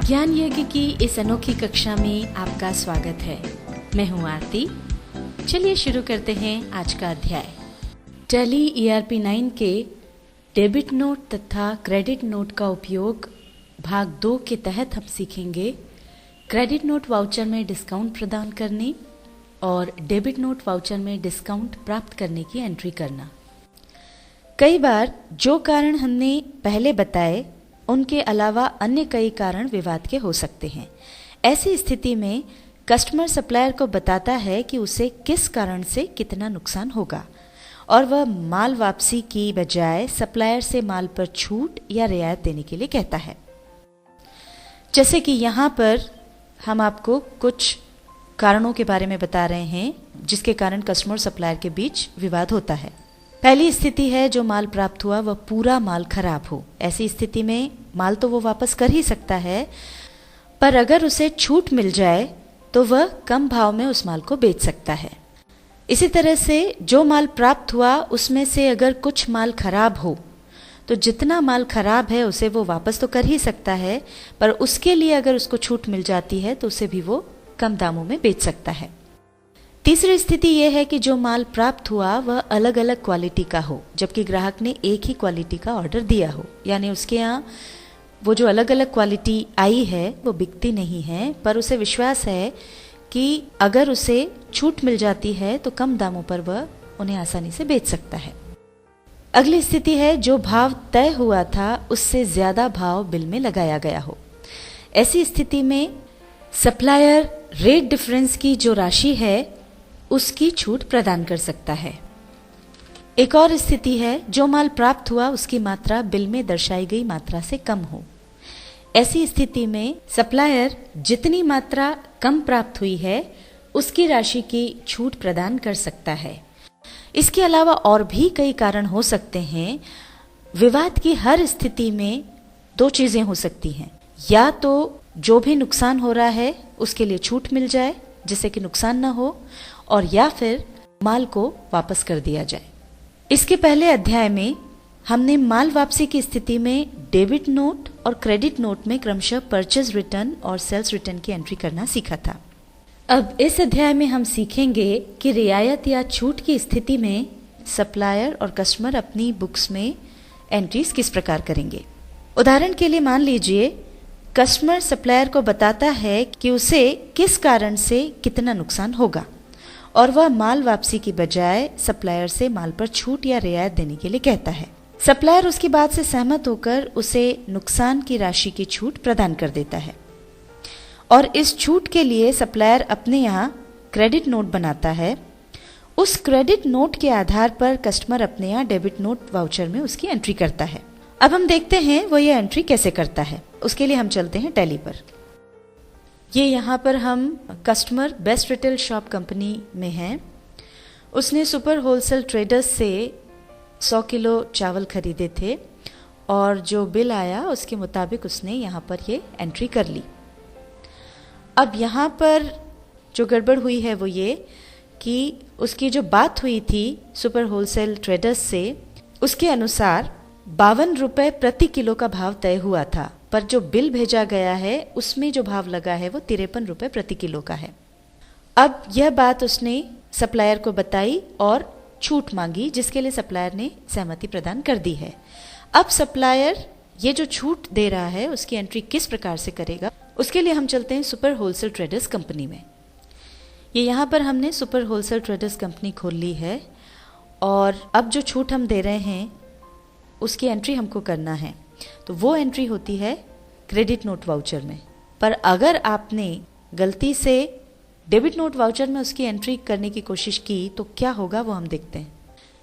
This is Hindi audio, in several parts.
ज्ञान यज्ञ की इस अनोखी कक्षा में आपका स्वागत है। मैं हूं आरती। चलिए शुरू करते हैं आज का अध्याय। टैली ERP 9 के डेबिट नोट तथा क्रेडिट नोट का उपयोग भाग 2 के तहत हम सीखेंगे क्रेडिट नोट वाउचर में डिस्काउंट प्रदान करने और डेबिट नोट वाउचर में डिस्काउंट प्राप्त करने की एंट्री करना। कई बार जो कारण हमने पहले बताए उनके अलावा अन्य कई कारण विवाद के हो सकते हैं। ऐसी स्थिति में कस्टमर सप्लायर को बताता है कि उसे किस कारण से कितना नुकसान होगा और वह माल वापसी की बजाय सप्लायर से माल पर छूट या रियायत देने के लिए कहता है। जैसे कि यहाँ पर हम आपको कुछ कारणों के बारे में बता रहे हैं जिसके कारण कस्टमर सप्लायर के बीच विवाद होता है। पहली स्थिति है जो माल प्राप्त हुआ वह पूरा माल खराब हो। ऐसी स्थिति में माल तो वो वापस कर ही सकता है, पर अगर उसे छूट मिल जाए तो वह कम भाव में उस माल को बेच सकता है। इसी तरह से जो माल प्राप्त हुआ उसमें से अगर कुछ माल खराब हो तो जितना माल खराब है उसे वो वापस तो कर ही सकता है, पर उसके लिए अगर उसको छूट मिल जाती है तो उसे भी वो कम दामों में बेच सकता है। तीसरी स्थिति यह है कि जो माल प्राप्त हुआ वह अलग अलग क्वालिटी का हो, जबकि ग्राहक ने एक ही क्वालिटी का ऑर्डर दिया हो। यानी उसके यहाँ वो जो अलग अलग क्वालिटी आई है वो बिकती नहीं है, पर उसे विश्वास है कि अगर उसे छूट मिल जाती है तो कम दामों पर वह उन्हें आसानी से बेच सकता है। अगली स्थिति है जो भाव तय हुआ था उससे ज्यादा भाव बिल में लगाया गया हो। ऐसी स्थिति में सप्लायर रेट डिफरेंस की जो राशि है उसकी छूट प्रदान कर सकता है। एक और स्थिति है जो माल प्राप्त हुआ उसकी मात्रा बिल में दर्शाई गई मात्रा से कम हो। ऐसी स्थिति में सप्लायर जितनी मात्रा कम प्राप्त हुई है उसकी राशि की छूट प्रदान कर सकता है। इसके अलावा और भी कई कारण हो सकते हैं। विवाद की हर स्थिति में दो चीजें हो सकती हैं, या तो जो भी नुकसान हो रहा है उसके लिए छूट मिल जाए जिससे कि नुकसान ना हो, और या फिर माल को वापस कर दिया जाए। इसके पहले अध्याय में हमने माल वापसी की स्थिति में डेबिट नोट और क्रेडिट नोट में क्रमशः परचेज रिटर्न और सेल्स रिटर्न की एंट्री करना सीखा था। अब इस अध्याय में हम सीखेंगे कि रियायत या छूट की स्थिति में सप्लायर और कस्टमर अपनी बुक्स में एंट्रीज किस प्रकार करेंगे। उदाहरण के लिए मान लीजिए कस्टमर सप्लायर को बताता है कि उसे किस कारण से कितना नुकसान होगा और वह माल वापसी की बजाय सप्लायर से माल पर छूट या रियायत देने के लिए कहता है। सप्लायर उसकी बात से सहमत होकर उसे नुकसान की राशि की छूट प्रदान कर देता है और इस छूट के लिए सप्लायर अपने यहाँ क्रेडिट नोट बनाता है। उस क्रेडिट नोट के आधार पर कस्टमर अपने यहाँ डेबिट नोट वाउचर में उसकी एंट्री करता है। अब हम देखते हैं वो ये एंट्री कैसे करता है। उसके लिए हम चलते हैं टैली पर। ये यहाँ पर हम customer best retail shop company में हैं। उसने सुपर होलसेल ट्रेडर्स से 100 किलो चावल खरीदे थे और जो बिल आया उसके मुताबिक उसने यहाँ पर ये एंट्री कर ली। अब यहाँ पर जो गड़बड़ हुई है वो ये कि उसकी जो बात हुई थी सुपर होलसेल ट्रेडर्स से उसके अनुसार 52 रुपये प्रति किलो का भाव तय हुआ था, पर जो बिल भेजा गया है उसमें जो भाव लगा है वो 53 रुपये प्रति किलो का है। अब यह बात उसने सप्लायर को बताई और छूट मांगी जिसके लिए सप्लायर ने सहमति प्रदान कर दी है। अब सप्लायर ये जो छूट दे रहा है उसकी एंट्री किस प्रकार से करेगा, उसके लिए हम चलते हैं सुपर होलसेल ट्रेडर्स कंपनी में। ये यहाँ पर हमने सुपर होलसेल ट्रेडर्स कंपनी खोल ली है और अब जो छूट हम दे रहे हैं उसकी एंट्री हमको करना है। तो वो एंट्री होती है क्रेडिट नोट वाउचर में। पर अगर आपने गलती से डेबिट नोट वाउचर में उसकी एंट्री करने की कोशिश की तो क्या होगा वो हम देखते हैं।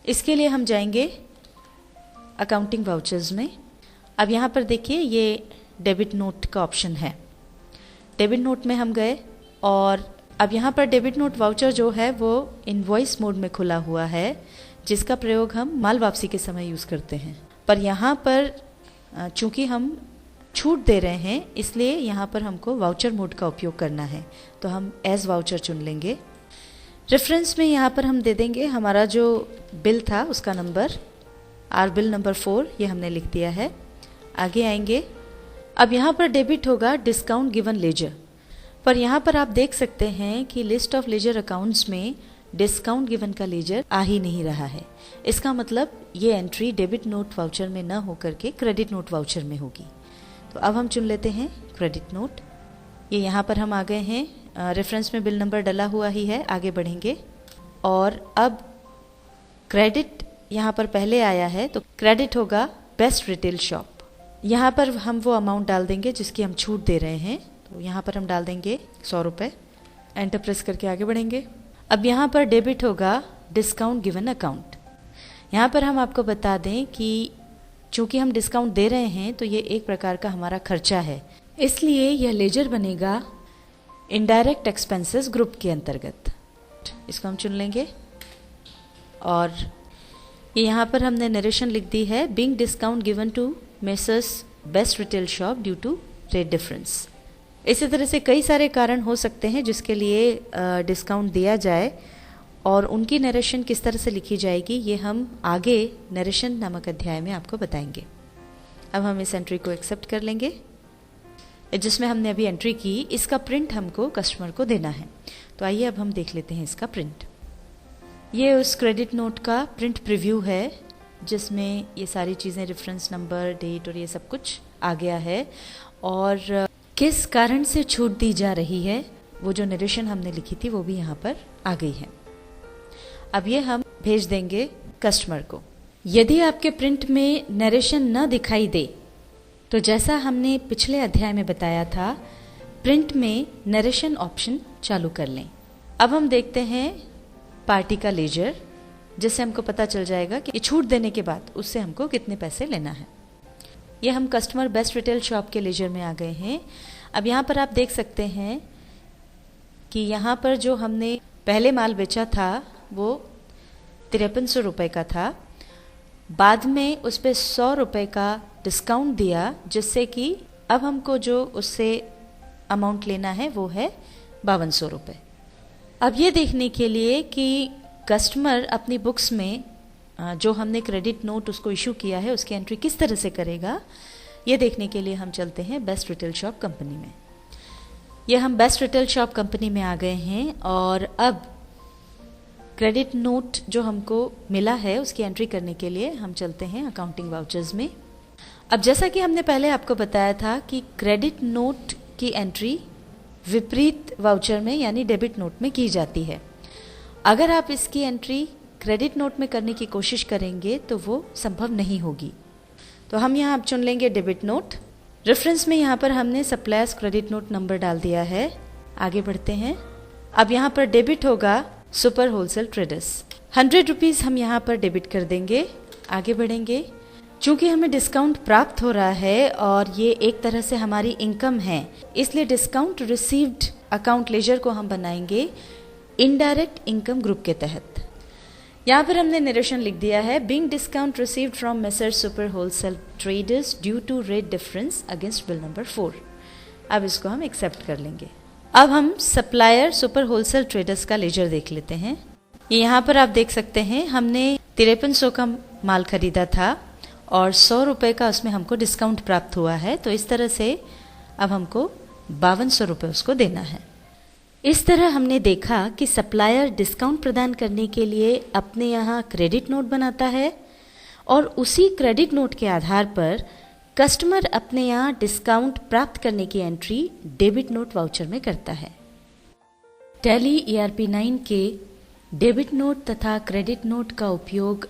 इसके लिए हम जाएंगे अकाउंटिंग वाउचर्स में। अब यहाँ पर देखिए ये डेबिट नोट का ऑप्शन है। डेबिट नोट में हम गए और अब यहाँ पर डेबिट नोट वाउचर जो है वो इनवॉइस मोड में खुला हुआ है जिसका प्रयोग हम माल वापसी के समय यूज़ करते हैं। पर यहाँ पर चूंकि हम छूट दे रहे हैं इसलिए यहाँ पर हमको वाउचर मोड का उपयोग करना है, तो हम एज वाउचर चुन लेंगे। रेफरेंस में यहाँ पर हम दे देंगे हमारा जो बिल था उसका नंबर, आर बिल नंबर 4 ये हमने लिख दिया है। आगे आएंगे अब यहाँ पर डेबिट होगा डिस्काउंट गिवन लेजर, पर यहाँ पर आप देख सकते हैं कि लिस्ट ऑफ लेजर अकाउंट्स में डिस्काउंट गिवन का लेजर आ ही नहीं रहा है। इसका मतलब ये एंट्री डेबिट नोट वाउचर में न होकर के क्रेडिट नोट वाउचर में होगी। तो अब हम चुन लेते हैं क्रेडिट नोट। ये यहाँ पर हम आ गए हैं, रेफरेंस में बिल नंबर डला हुआ ही है, आगे बढ़ेंगे। और अब क्रेडिट यहाँ पर पहले आया है, तो क्रेडिट होगा बेस्ट रिटेल शॉप। यहाँ पर हम वो अमाउंट डाल देंगे जिसकी हम छूट दे रहे हैं, तो यहाँ पर हम डाल देंगे 100 रुपये। एंटर प्रेस करके आगे बढ़ेंगे। अब यहाँ पर डेबिट होगा डिस्काउंट गिवन अकाउंट। यहाँ पर हम आपको बता दें कि चूँकि हम डिस्काउंट दे रहे हैं तो ये एक प्रकार का हमारा खर्चा है, इसलिए यह लेजर बनेगा इनडायरेक्ट एक्सपेंसेस ग्रुप के अंतर्गत। इसको हम चुन लेंगे और ये यहाँ पर हमने नरेशन लिख दी है, being discount given to Messrs best retail shop due to rate difference. इसी तरह से कई सारे कारण हो सकते हैं जिसके लिए डिस्काउंट दिया जाए, और उनकी नरेशन किस तरह से लिखी जाएगी ये हम आगे नरेशन नामक अध्याय में आपको बताएंगे। अब हम इस एंट्री को एक्सेप्ट कर लेंगे। जिसमें हमने अभी एंट्री की, इसका प्रिंट हमको कस्टमर को देना है। तो आइए अब हम देख लेते हैं इसका प्रिंट। ये उस क्रेडिट नोट का प्रिंट प्रीव्यू है जिसमें ये सारी चीज़ें, रेफरेंस नंबर, डेट और ये सब कुछ आ गया है, और किस कारण से छूट दी जा रही है वो जो नरेशन हमने लिखी थी वो भी यहाँ पर आ गई है। अब ये हम भेज देंगे कस्टमर को। यदि आपके प्रिंट में नरेशन न दिखाई दे तो जैसा हमने पिछले अध्याय में बताया था, प्रिंट में नरेशन ऑप्शन चालू कर लें। अब हम देखते हैं पार्टी का लेजर, जिससे हमको पता चल जाएगा कि छूट देने के बाद उससे हमको कितने पैसे लेना है। ये हम कस्टमर बेस्ट रिटेल शॉप के लेजर में आ गए हैं। अब यहाँ पर आप देख सकते हैं कि यहाँ पर जो हमने पहले माल बेचा था वो 5300 रुपये का था। बाद में उस पर 100 रुपये का डिस्काउंट दिया, जिससे कि अब हमको जो उससे अमाउंट लेना है वो है 5200 रुपये। अब ये देखने के लिए कि कस्टमर अपनी बुक्स में जो हमने क्रेडिट नोट उसको इशू किया है उसकी एंट्री किस तरह से करेगा, ये देखने के लिए हम चलते हैं बेस्ट रिटेल शॉप कंपनी में। ये हम बेस्ट रिटेल शॉप कंपनी में आ गए हैं और अब क्रेडिट नोट जो हमको मिला है उसकी एंट्री करने के लिए हम चलते हैं अकाउंटिंग वाउचर्स में। अब जैसा कि हमने पहले आपको बताया था कि क्रेडिट नोट की एंट्री विपरीत वाउचर में यानी डेबिट नोट में की जाती है। अगर आप इसकी एंट्री क्रेडिट नोट में करने की कोशिश करेंगे तो वो संभव नहीं होगी। तो हम यहाँ अब चुन लेंगे डेबिट नोट। रेफरेंस में यहाँ पर हमने सप्लायर्स क्रेडिट नोट नंबर डाल दिया है। आगे बढ़ते हैं। अब यहाँ पर डेबिट होगा सुपर होलसेल ट्रेडर्स। 100 रुपीज़ हम यहाँ पर डेबिट कर देंगे। आगे बढ़ेंगे। चूँकि हमें डिस्काउंट प्राप्त हो रहा है और ये एक तरह से हमारी इनकम है, इसलिए डिस्काउंट रिसीव्ड अकाउंट लेजर को हम बनाएंगे इनडायरेक्ट इनकम ग्रुप के तहत। यहाँ पर हमने नरेशन लिख दिया है, being discount received from Messrs super wholesale traders due to rate difference against bill number 4। अब इसको हम एक्सेप्ट कर लेंगे। अब हम सप्लायर सुपर होलसेल ट्रेडर्स का लेजर देख लेते हैं। ये यहाँ पर आप देख सकते हैं हमने 5300 का माल खरीदा था और 100 रुपये का उसमें हमको डिस्काउंट प्राप्त हुआ है। तो इस तरह से अब हमको 5200 रुपये उसको देना है। इस तरह हमने देखा कि सप्लायर डिस्काउंट प्रदान करने के लिए अपने यहाँ क्रेडिट नोट बनाता है और उसी क्रेडिट नोट के आधार पर कस्टमर अपने यहाँ डिस्काउंट प्राप्त करने की एंट्री डेबिट नोट वाउचर में करता है। टैली ERP 9 के डेबिट नोट तथा क्रेडिट नोट का उपयोग